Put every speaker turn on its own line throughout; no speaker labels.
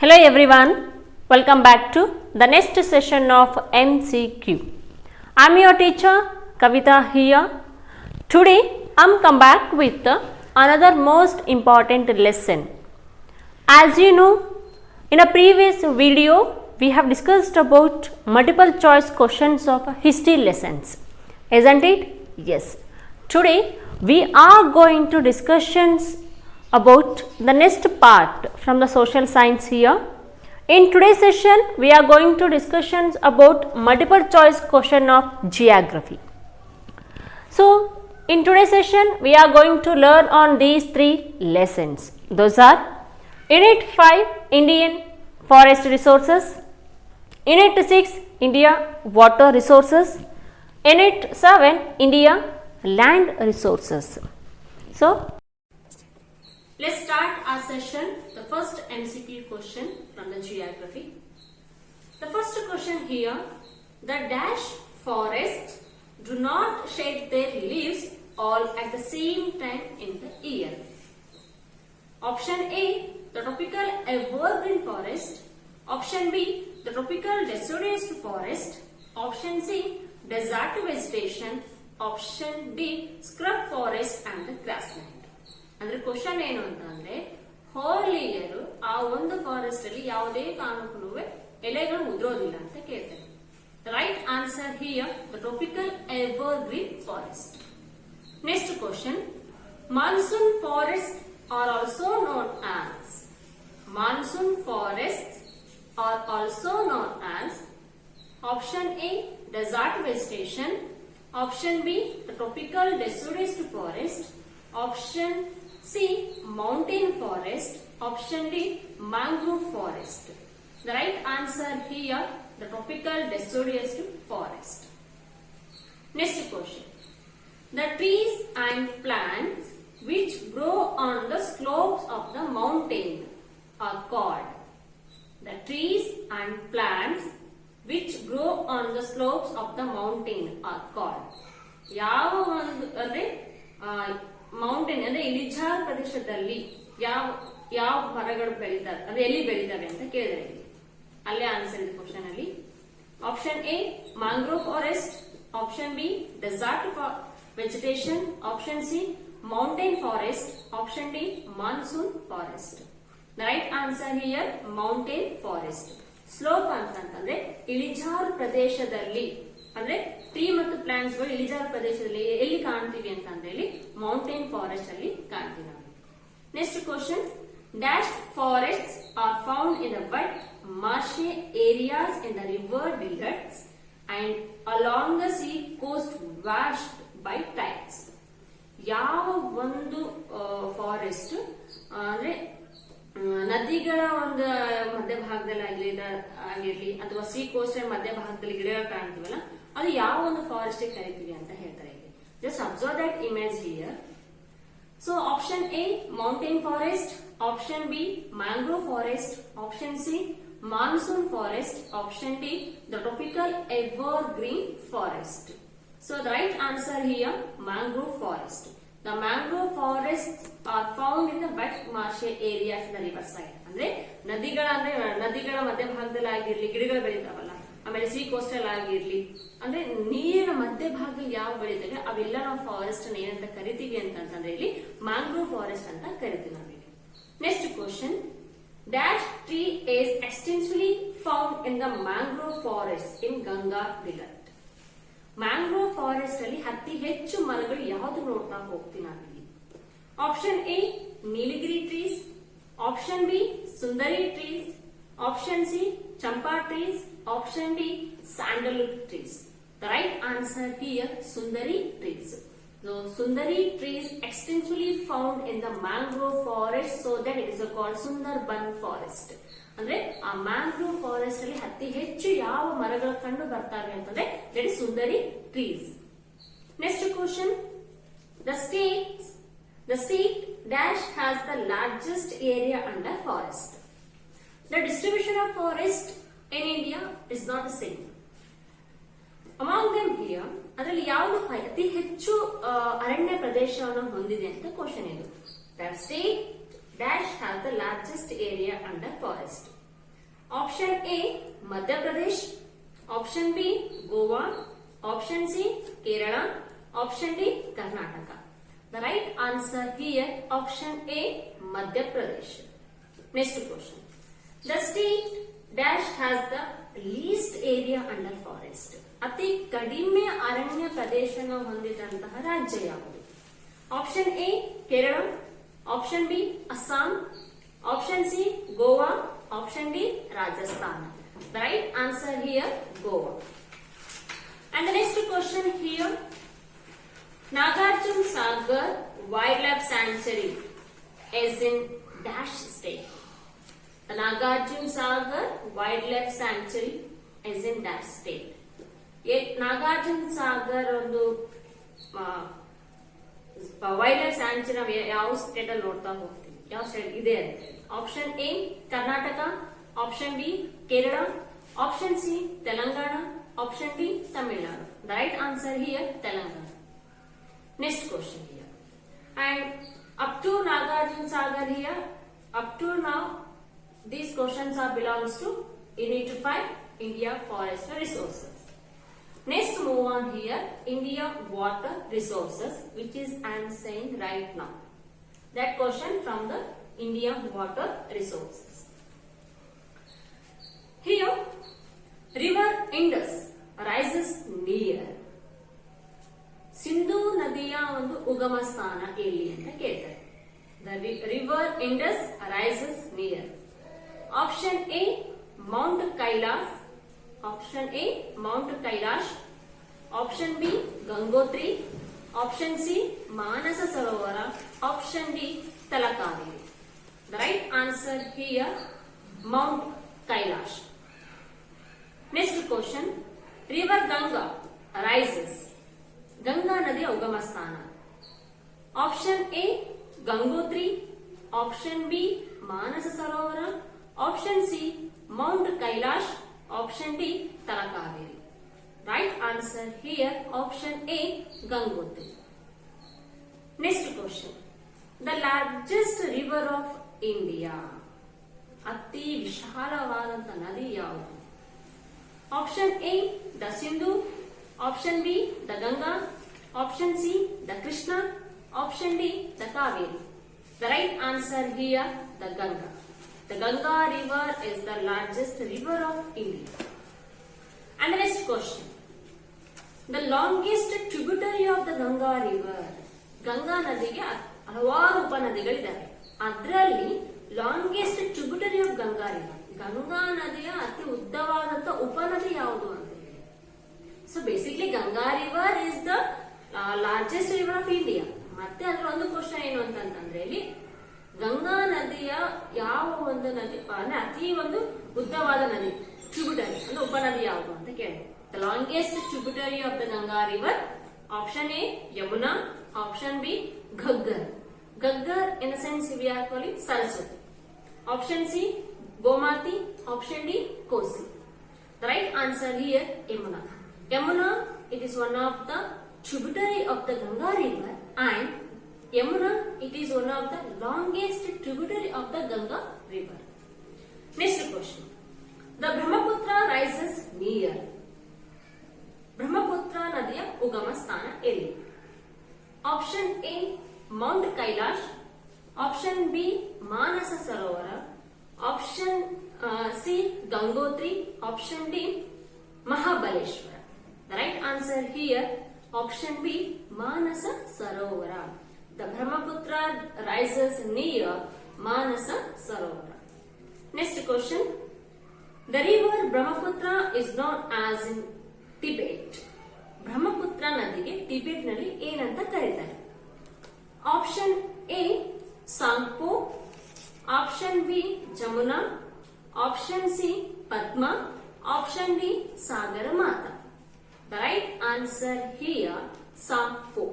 Hello everyone, welcome back to the next session of MCQ. I am your teacher Kavita here. Today I am come back with another most important lesson. As you know, in a previous video we have discussed about multiple choice questions of history lessons, isn't it? Yes. Today we are going to discussions about the next part from the social science here. In today's session we are going to discussions about multiple choice question of geography. So in today's session we are going to learn on these three lessons. Those are Unit 5 Indian forest resources, Unit 6 India water resources, Unit 7 India land resources. So let's start our session. The first MCQ question from the geography. The first question here, the dash forests do not shed their leaves all at the same time in the year. Option A, the tropical evergreen forest. Option B, the tropical deciduous forest. Option C, desert vegetation. Option D, scrub forest and the grassland. ಅಂದ್ರೆ question ಏನು ಅಂತಂದ್ರೆ hole year ಆ ಒಂದು forest ಅಲ್ಲಿ ಯಾವುದೇ ಕಾರಣಕ್ಕೂ ಎಲೆಗಳು ಉದುರೋದಿಲ್ಲ ಅಂತ ಕೇಳ್ತಾರೆ. Right answer here the tropical evergreen forest. Next question, monsoon forest are also known as. Monsoon forest are also known as. Option A desert vegetation. Option B the tropical deciduous forest. Option C, mountain forest. Option D, mangrove forest. The right answer here, the tropical deciduous forest. Next question. The trees and plants which grow on the slopes of the mountain are called. The trees and plants which grow on the slopes of the mountain are called. ಯಾವ ಒಂದು ಅಂದ್ರೆ mountain ಅಂದ್ರೆ ಇಳಿಜಾರು ಪ್ರದೇಶದಲ್ಲಿ ಯಾವ ಮರಗಳು ಬೆಳೀತಾರೆ ಅಂದ್ರೆ ಎಲ್ಲಿ ಬೆಳೀತವೆ ಅಂತ ಕೇಳಿದ್ರೆ ಅಲ್ಲೇ ಆನ್ಸರ್ ಇದೆ ಕ್ವಶನ್ ಅಲ್ಲಿ. Option A mangrove forest. Option B desert vegetation. Option C mountain forest. Option D monsoon forest. The right answer here mountain forest. Slope ಅಂತಂದ್ರೆ ಇಳಿಜಾರು ಪ್ರದೇಶದಲ್ಲಿ ಅಂದ್ರೆ ಟ್ರೀ ಮತ್ತು ಪ್ಲಾಂಟ್ಸ್ ಗಳು ಇಳಿಜಾರು ಪ್ರದೇಶದಲ್ಲಿ ಎಲ್ಲಿ ಕಾಣ್ತೀವಿ ಅಂತಂದ್ರೆ ಇಲ್ಲಿ ಮೌಂಟೇನ್ ಫಾರೆಸ್ಟ್ ಅಲ್ಲಿ ಕಾಣ್ತೀವಿ ನಾವು. Next question, dash forests are found in the wet marshy areas in the river deltas and along the sea coast washed by tides. ಯಾವ ಒಂದು ಫಾರೆಸ್ಟ್ ಅಂದ್ರೆ ನದಿಗಳ ಒಂದು ಮಧ್ಯಭಾಗದಲ್ಲಿ ಆಗಿರ್ಲಿ ಅಥವಾ ಸಿ ಕೋಸ್ಟ್ ಮಧ್ಯಭಾಗದಲ್ಲಿ ಗಿಡಗಳು ಕಾಣ್ತೀವಲ್ಲ ಅದು ಯಾವ ಒಂದು ಫಾರೆಸ್ಟ್ ಕರಿತೀವಿ ಅಂತ ಹೇಳ್ತಾರೆ. Just observe that image here. So option A mountain forest. Option B mangrove forest. Option C monsoon forest. Option D the tropical evergreen forest. So the right answer here mangrove forest. The mangrove forests are found in the wet marshy areas in the river side. ಅಂದ್ರೆ ನದಿಗಳ ಮಧ್ಯಭಾಗದಲ್ಲಿ ಆಗಿರ್ಲಿ ಗಿಡಗಳು ಬೆಳೀತಾವಲ್ಲ, ಆಮೇಲೆ C coastal ಆಗಿರ್ಲಿ ಅಂದ್ರೆ ನೀರಿನ ಮಧ್ಯಭಾಗದಲ್ಲಿ ಯಾವ ಬೆಳೀತವೆ ಅವೆಲ್ಲ ನಾವು ಫಾರೆಸ್ಟ್ ಏನಂತ ಕರಿತೀವಿ ಅಂತಂದ್ರೆ ಇಲ್ಲಿ ಮ್ಯಾಂಗ್ರೋವ್ ಫಾರೆಸ್ಟ್ ಅಂತ ಕರಿತೀವಿ ನಾವಿಲ್ಲಿ. Next question, dash tree is extensively found in the mangrove forest in Ganga river. Mangrove forest ಅಲ್ಲಿ ಅತಿ ಹೆಚ್ಚು ಮರಗಳು ಯಾವ್ದು ನೋಡ್ತಾ ಹೋಗ್ತೀವಿ ನಾವಿಲ್ಲಿ. Option A Nilgiri trees. Option B Sundari trees. Option C Champa trees. Option D Sandalwood trees. The right answer here Sundari trees. So Sundari trees extensively found in the mangrove forest, so that it is called Sundarban forest. ಅಂದ್ರೆ ಆ mangrove forest ಅಲ್ಲಿ ಅತಿ ಹೆಚ್ಚು ಯಾವ ಮರಗಳು ಕಂಡು ಬರ್ತವೆ ಅಂತಂದ್ರೆ that is Sundari trees. Next question, the state dash has the largest area under forest. The distribution of forest in India is not the same. Among them here ಅದರಲ್ಲಿ ಯಾವುದು ಅತಿ ಹೆಚ್ಚು ಅರಣ್ಯ ಪ್ರದೇಶವನ್ನು ಹೊಂದಿದೆ ಅಂತ ಕ್ವಶನ್ ಇದು. The state dash has the largest area under forest. Option A Madhya Pradesh, option B Goa, option C Kerala, option D Karnataka. The right answer here option A Madhya Pradesh. Next question. The state dash has the least area under forest. ಅತಿ ಕಡಿಮೆ ಅರಣ್ಯ ಪ್ರದೇಶನ ಹೊಂದಿದಂತಹ ರಾಜ್ಯ ಯಾವುದು? Option A Kerala, option B Assam, option C Goa, option D Rajasthan. The right answer here Goa. And the next question here. Nagarjuna Sagar Wildlife Sanctuary is in dash state. The Nagarjuna Sagar Wildlife Sanctuary is in dash state. Nagarjuna Sagar ಒಂದು wild life sanctuary ಯಾವ state ಅಲ್ಲಿ ನೋಡ್ತಾ ಹೋಗ್ತೀವಿ, ಯಾವ state ಇದೆ ಅಂತ. Option A Karnataka, option B Kerala, option C Telangana, option D Tamil Nadu. The right answer here Telangana. Next question here. And up to Nagarjuna Sagar here, up to now, these questions are belongs to you need to find India forest resources. Next move on here, India water resources, which is I am saying right now. That question from the India water resources. Here, river Indus rises near. Sindhu ನದಿಯ ಒಂದು ಉಗಮ ಸ್ಥಾನ ಎಲ್ಲಿ ಅಂತ ಕೇಳ್ತಾರೆ. The river Indus rises near. Option A Mount Kailash, option A Mount Kailash, option B Gangotri, option C Manasa Sarovara, option D Talakaveri. The right answer here Mount Kailash. Next question. River Ganga rises. Ganga ನದಿಯ ಉಗಮ ಸ್ಥಾನ. Option A Gangotri, option B Manasa Sarovara, option C Mount Kailash, option D Talakaveri. Right answer here option A Gangotri. Next question. The largest river of India. ಅತಿ ವಿಶಾಲವಾದಂತಹ ನದಿ ಯಾವುದು? Option A the Sindhu, option B the Ganga, option C the Krishna, option D the Kaveri. The right answer here the Ganga. The Ganga river is the largest river of India. And next question. The longest tributary of the Ganga river. Ganga ನದಿಗೆ ಹಲವಾರು ಉಪನದಿಗಳಿದ್ದಾವೆ. ಅದರಲ್ಲಿ longest tributary of Ganga river, Ganga ನದಿಯ ಅತಿ ಉದ್ದವಾದಂತ ಉಪನದಿ ಯಾವುದು ಅಂತ. So basically Ganga river is the largest river of India. ಮತ್ತೆ ಅದರ ಒಂದು ಕ್ವಶನ್ ಏನು ಅಂತಂದ್ರೆ ಇಲ್ಲಿ ಗಂಗಾ ನದಿಯ ಯಾವ ಒಂದು ನದಿ ಅತಿ ಒಂದು ಉದ್ದವಾದ ನದಿ ಟ್ರಿಬ್ಯೂಟರಿ ಅಂದ್ರೆ ಉಪನದಿ ಯಾವುದು ಅಂತ ಕೇಳಿದೆ. The longest tributary of the Ganga river. Option A Yamuna, option B Ghaggar. Ghaggar in the sense we are calling Saraswati. Option C Gomati, option D Kosi. The right answer here Yamuna. Yamuna, it is one of the tributary of the Ganga river, and Yamuna, it is one of the longest tributary of the Ganga river. Next question. The Brahmaputra rises near. Brahmaputra nadiya ugama sthana elli? Option A Mount Kailash, option B Manasa Sarovara, option C Gangotri, option D Mahabaleshwara. The right answer here option B Manasa Sarovara. The Brahmaputra rises near Manasa Sarovara. Next question. The river Brahmaputra is known as in Tibet. Brahmaputra ನದಿಗೆ Tibet ನಲ್ಲಿ ಏನಂತ ಕರೀತಾರೆ? Option A Tsangpo, option B Jamuna, option C Padma, option D Sagar Mata. The right answer here Sangpo.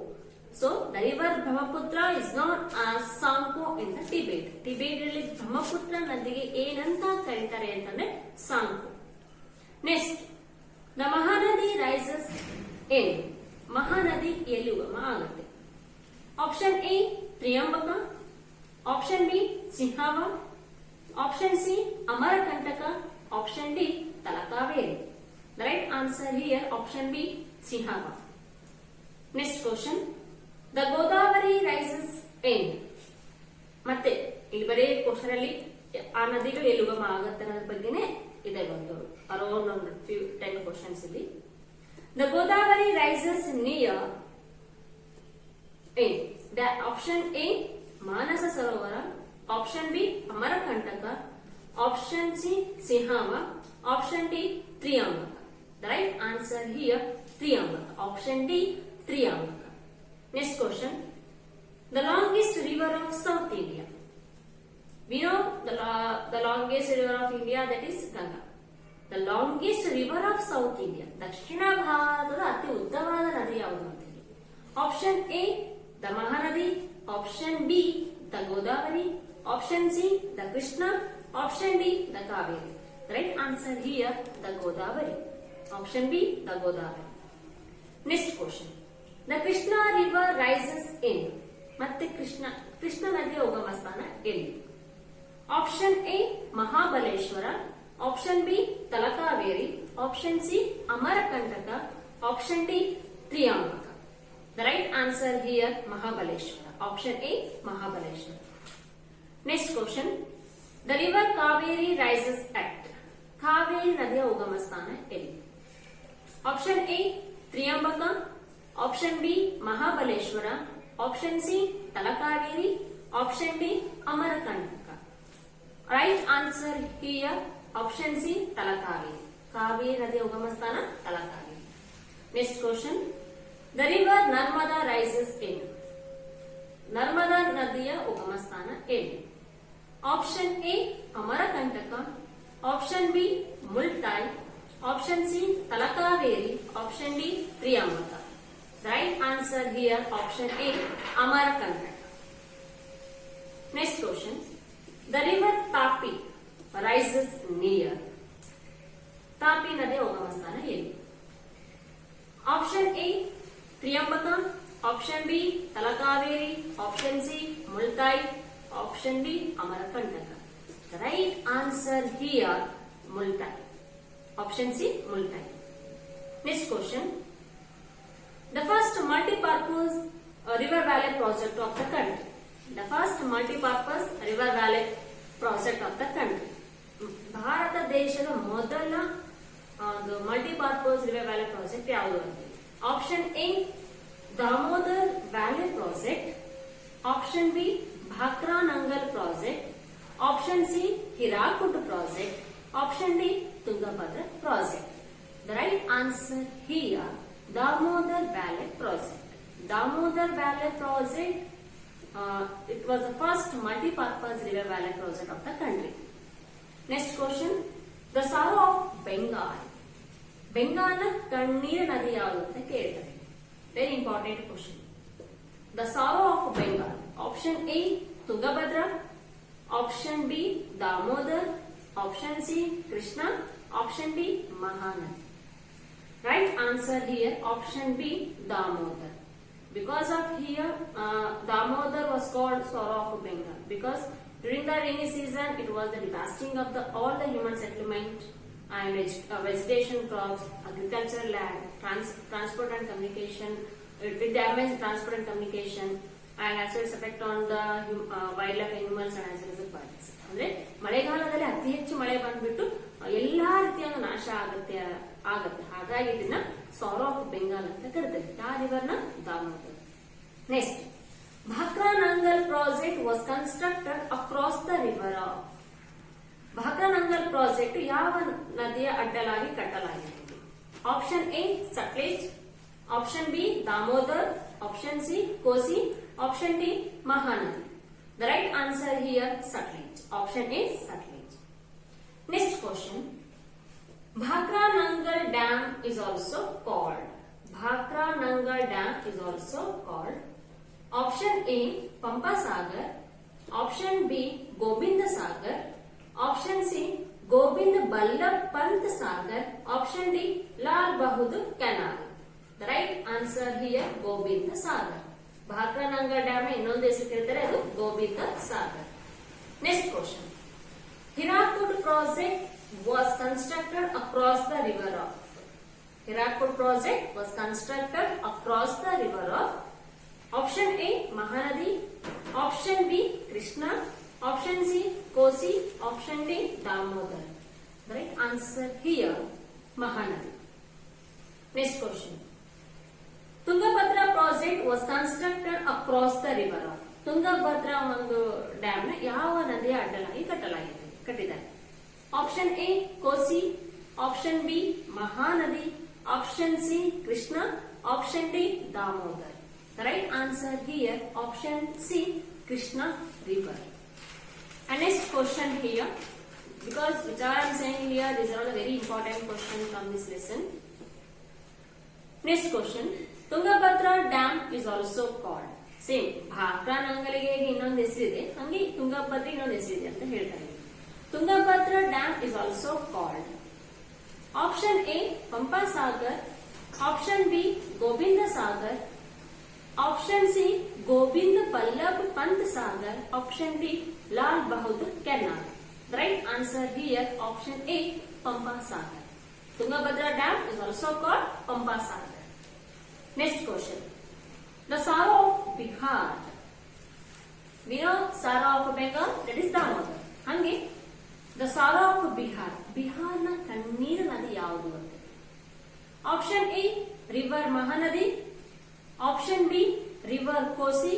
So the river Brahmaputra is known as Sangpo in the Tibet. Tibet ಅಲ್ಲಿ ಬ್ರಹ್ಮಪುತ್ರ ನದಿಗೆ ಏನಂತ ಕರೀತಾರೆ ಅಂತಂದ್ರೆ Tsangpo. Next. The Mahanadi rises in. Mahanadi ಎಲ್ಲಿ ಉಗಮ ಆಗುತ್ತೆ? Option A Trimbak, option B Sihawa, option C Amarkantak, Option D, Talakaveri. The right answer here, option B, Sihama. Next question. The Godavari rises in. ಮತ್ತೆ ಇಲ್ಲಿ ಬರೀ ಕ್ವಶನ್ ಅಲ್ಲಿ ಆ ನದಿಗಳು ಎಲ್ಲಿ ಉಗಮ ಆಗುತ್ತೆ ಅನ್ನೋದ್ರ ಬಗ್ಗೆನೇ ಇದೆ ಒಂದು ಅರೌಂಡ್ ಒಂದು 10 ಕ್ವಶನ್ಸ್ ಇಲ್ಲಿ. The Godavari rises near in. The option A, Manasa Sarovara. Option B, Amarakantaka. Option C, Sihama. Option D, Triambaka. The right answer here, Triambaka. Option D, Triambaka. Next question. The longest river of South India. We know the longest river of India, that is Ganga. The longest river of South India. ದಕ್ಷಿಣ ಭಾರತದ ಅತಿ ಉದ್ದವಾದ ನದಿ ಯಾವುದು ಅಂತ ಹೇಳಿ. Option A, the Mahanadi. Option B, the Godavari. Option C, the Krishna. Option D, the Kaveri. The right answer here, the Godavari. Option B, the Godavari. Next question. The Krishna river rises in. ಮತ್ತೆ ಕೃಷ್ಣ ನದಿಯ ಉಗಮ ಸ್ಥಾನ ಎಲ್ಲಿ? Option A, Mahabaleshwರ. Option B, Talakaveri. Option C, Amarakantaka. Option D, Triambaka. The right answer here, Mahabaleshwara. Option A, Mahabaleshwara. Next question. The river Kaveri rises at. Kaveri ನದಿಯ ಉಗಮ ಸ್ಥಾನ ಎಲ್ಲಿ? Option A, Triambaka. Option B, Mahabaleshwara. Option C, Talakaveri. Option D, Amarakantaka. Right answer here, option C, Talakaveri. Kaveri ನದಿಯ ಉಗಮ ಸ್ಥಾನ Talakaveri. Next question. The river Narmada rises in. Narmada ನದಿಯ ಉಗಮ ಸ್ಥಾನ ಎಲ್ಲಿ? Option A, Amarakantaka. Option B, Multai. Option C, Talakaveri. Option D, Triambaka. The right answer here, option A, Amarakantaka. Next question. The river Tapi rises near. Tapi ನದಿಯ ಉಗಮ ಸ್ಥಾನ ಎಲ್ಲಿ? Option A, Triambaka. Option B, Talakaveri. Option C, Multai. Option D, Amarakantaka. The right answer here, Multai. Option C, Multai. Next question. The first multi-purpose river valley project of the country. The first multi-purpose river valley project of the country. Bharat ದೇಶದ ಮೊದಲ multipurpose river valley project ಯಾವುದು ಅಂತ? Option A, Damodar valley project. Option B, Bhakra Nangal project. Option C, Hirakud project. Option D, Tungabhadra project. The right answer here, Damodar Valley Project. Damodar Valley Project, it was the first multi-purpose river valley project of the country. Next question. The sorrow of Bengal. Bengal ಕಣ್ಣೀರ ನದಿ ಯಾವುದು ಅಂತ ಕೇಳ್ತಾರೆ. Very important question. The sorrow of Bengal. Option A, Tungabhadra. Option B, Damodar. Option C, Krishna. Option D, Mahanadi. Right answer here, option B, Damodar. Because of here, Damodar was called sorrow of Bengal because during the rainy season it was the devastating of all the human settlement and vegetation, crops, agricultural land, transport and communication. It damaged transport and communication and has its effect on the wildlife, animals and as well as the birds. ಅಂದ್ರೆ ಮಳೆಗಾಲದಲ್ಲಿ ಅತಿ ಹೆಚ್ಚು ಮಳೆ ಬಂದ್ಬಿಟ್ಟು ಎಲ್ಲಾ ರೀತಿಯ ನಾಶ ಆಗತ್ತೆ. ಹಾಗಾಗಿ ಇದನ್ನ ಸಾರೋ ಆಫ್ ಬೆಂಗಾಲ್ ಅಂತ ಕರೀತಾರೆ. ಆ ರಿವರ್ನ Damodar. Next, Bhakra Nangal project was constructed across the river of. Bhakra Nangal project ಯಾವ ನದಿಯ ಅಡ್ಡಲಾಗಿ ಕಟ್ಟಲಾಗಿದೆ? Option A, Sutlej. Option B, Damodar. Option C, Kosi. Option D, Mahanadi. The right answer here, Satluj. Option A, Satluj. Next question. Bhakra Nangal Dam is also called. Bhakra Nangal Dam is also called. Option A, Pampa Sagar. Option B, Gobind Sagar. Option C, Gobind Ballabh Pant Sagar. Option D, Lal Bahadur Canal. The right answer here, Gobind Sagar. Bhakra Nangal dam ಇನ್ನೊಂದು ಹೆಸರು ಕರೀತಾರೆ, ಅದು Gobind Sagar. Next question. Hirakud project was constructed across the river of. Hirakud project was constructed across the river of. Option A Mahanadi, option B Krishna, option C Kosi, option D Damodar. The right answer here Mahanadi. Next question. Tungabhadra project was constructed across the river of. Tungabhadra ಒಂದು dam ನ ಯಾವ ನದಿಯ ಅಡ್ಡಲಾಗಿ ಕಟ್ಟಿದ್ದಾರೆ? Option A Kosi, option B Mahanadi, option C Krishna, option D Damodar. The right answer here option C Krishna river. And next question here, because which I am saying here, these are all very important questions from this lesson. Next question. Tungabhadra dam is also called. Same Bhakra ನಂಗಲಿಗೆ ಇನ್ನೊಂದು ಹೆಸರಿದೆ, ಹಂಗೆ ತುಂಗಭದ್ರಾ ಇನ್ನೊಂದು ಹೆಸರಿದೆ ಅಂತ ಹೇಳ್ತಾರೆ. Tungabhadra dam is also called. Option A Pampa Sagar, option B Govinda Sagar, option C Govind Ballabh Pant Sagar, option D Lal Bahadur canal. The right answer here option A Pampa Sagar. Tungabhadra dam is also called Pampa Sagar. Next question. The sorrow of Bihar. We know sorrow of Bengal, that is Damodar. Hange the sorrow of Bihar. Bihar na kannir nadi yaudu ante? Option A river Mahanadi, option B river Kosi,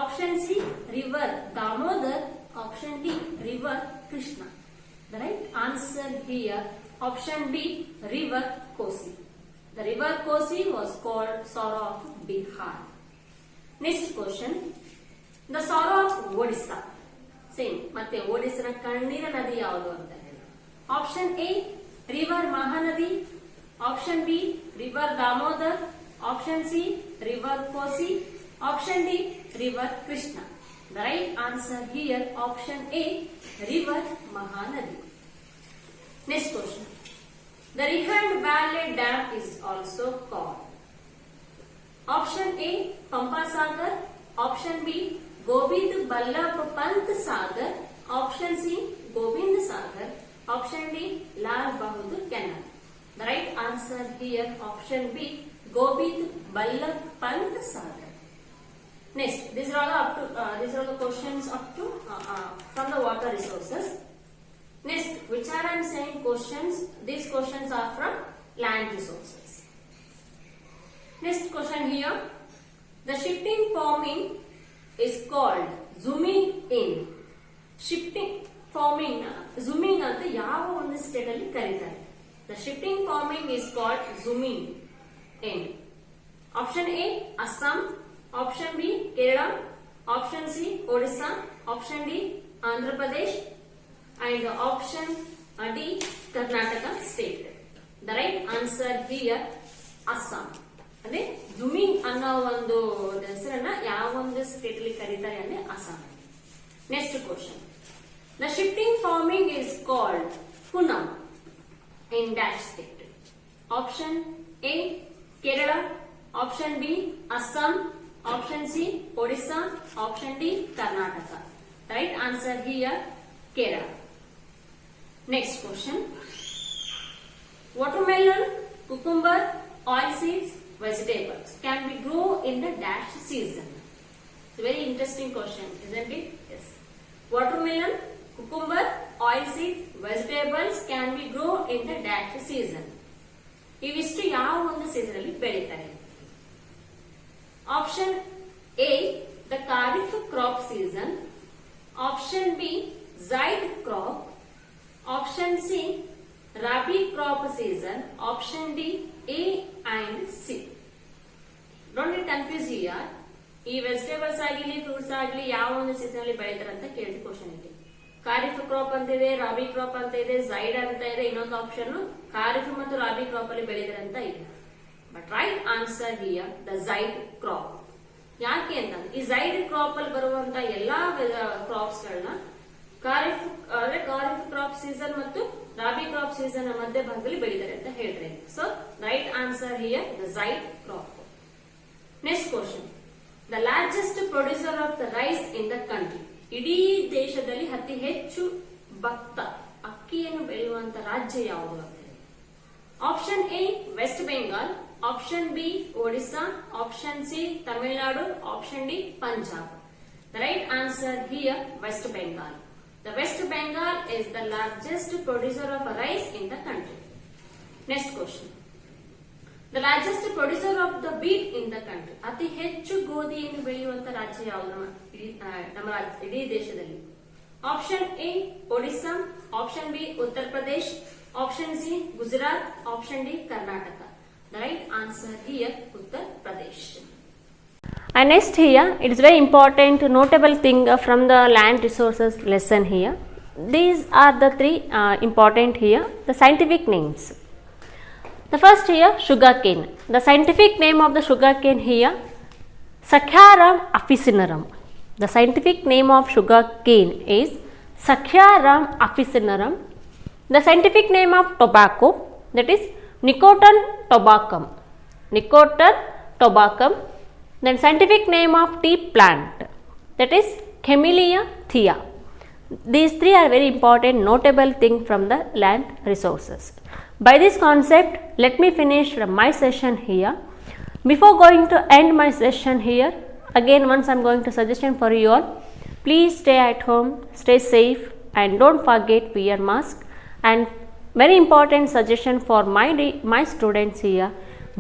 option C river Damodar, option D river Krishna. The right answer here option B river Kosi. The river Kosi was called sorrow of Bihar. Next question. The sorrow of Odisha. Same. ಮತ್ತೆ ಒಡಿಸ್ಸಾ ಕಣ್ಣೀರ ನದಿ ಯಾವುದು ಅಂತ ಹೇಳಿ. Option A river Mahanadi, option B river Damodar, option C river Kosi, option D river Krishna. The right answer here option A river Mahanadi. Next question. The Rihand Valley Dam is also called. Option A Pampa Sagar, option B Govind Ballabh Pant Sagar, option C Govind Sagar, option D Lal Bahadur Canal. The right answer here option B Govind Ballabh Pant Sagar. Next, these are all the questions up to from the water resources. Next, which are I am saying questions? These questions are from land resources. Next question here. The shifting forming is called zooming in. Shifting forming zooming ಅಂತ ಯಾವ ಒಂದು state ಅಲ್ಲಿ ಕರೀತಾರೆ? The shifting forming is called zooming in. Option A Assam, option B Kerala, option C Odisha, option D Andhra Pradesh, and option D Karnataka state. The right answer here Assam. ಅಂದ್ರೆ ಜೂಮಿಂಗ್ ಅನ್ನೋ ಒಂದು ಹೆಸರನ್ನ ಯಾವ ಒಂದು state ಅಲ್ಲಿ ಕರೀತಾರೆ ಅಂದ್ರೆ Assam. Next question. The shifting farming is called Punam in dash state. Option A Kerala, option B Assam, option C Odisha, option D Karnataka. Right answer here Kerala. Next question. Watermelon, cucumber, oilseeds, vegetables can be grow in the dash season. It's a very interesting question, isn't it? Yes. Watermelon, cucumber, oilseeds, vegetables can be grow in the dash season. ಇವಿಷ್ಟು ಯಾವ ಒಂದು season ಅಲ್ಲಿ ಬೆಳೀತಾರೆ? Option A the kharif crop season, option B zaid crop, option C rabi crop season, option D A and C. Don't get confuse here. ಈ vegetables ಆಗಲಿ fruits ಆಗಲಿ ಯಾವ ಒಂದು ಸೀಸನ್ ಅಲ್ಲಿ ಬೆಳೀತಾರೆ ಅಂತ ಕೇಳಿದ ಕ್ವಶನ್ ಇದೆ. ಖಾರಿಫ್ ಕ್ರಾಪ್ ಅಂತ ಇದೆ, ರಾಬಿ ಕ್ರಾಪ್ ಅಂತ ಇದೆ, ಝೈಡ್ ಅಂತ ಇದೆ, ಇನ್ನೊಂದು ಆಪ್ಷನ್ ಖಾರಿಫ್ ಮತ್ತು ರಾಬಿ ಕ್ರಾಪ್ ಅಲ್ಲಿ ಬೆಳೀತಾರೆ ಅಂತ ಇದೆ. But right answer here the zaid crop. ಯಾಕೆ ಅಂತಂದ್ರೆ ಈ ಝೈಡ್ ಕ್ರಾಪ್ ಅಲ್ಲಿ ಬರುವಂತ ಎಲ್ಲಾ ಕ್ರಾಪ್ಸ್ ಗಳನ್ನ ಖಾರಿಫ್ ಕ್ರಾಪ್ ಸೀಸನ್ ಮತ್ತು ರಾಬಿ ಕ್ರಾಪ್ ಸೀಸನ್ ಮಧ್ಯ ಭಾಗದಲ್ಲಿ ಬೆಳೀತಾರೆ ಅಂತ ಹೇಳ್ತಾರೆ. So right answer here the zaid crop. Next question. The largest producer of the rice in the country. ಇಡೀ ದೇಶದಲ್ಲಿ ಅತಿ ಹೆಚ್ಚು ಭತ್ತ ಅಕ್ಕಿಯನ್ನು ಬೆಳೆಯುವಂತ ರಾಜ್ಯ ಯಾವುದು ಅಂತ ಹೇಳಿ. Option A West Bengal, option B Odisha, option C Tamil Nadu, option D Punjab. The right answer here West Bengal. The West Bengal is the largest producer of rice in the country. Next question. The largest producer of the wheat in the country. ಅತಿ ಹೆಚ್ಚು ಗೋಧಿಯನ್ನು ಬೆಳೆಯುವಂತ ರಾಜ್ಯ ಯಾವುದು ನಮ್ಮ ಇಡೀ ದೇಶದಲ್ಲಿ? Option A Odisha, option B Uttar Pradesh, option C Gujarat, option D Karnataka. The right answer here Uttar Pradesh. And next here, it is very important notable thing from the land resources lesson here. These are the three important here, the scientific names. The first here, sugarcane. The scientific name of the sugarcane here, Sakyaram officinarum. The scientific name of sugarcane is Sakyaram officinarum. The scientific name of tobacco, that is Nicotiana tabacum. Nicotiana tabacum. Then scientific name of tea plant, that is Camellia thea. These three are very important notable thing from the land resources. By this concept, let me finish my session here. Before going to end my session here, again once I am going to suggestion for you all, please stay at home, stay safe, and don't forget wear mask. And very important suggestion for my students here,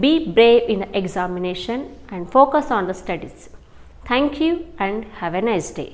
be brave in the examination and focus on the studies. Thank you and have a nice day.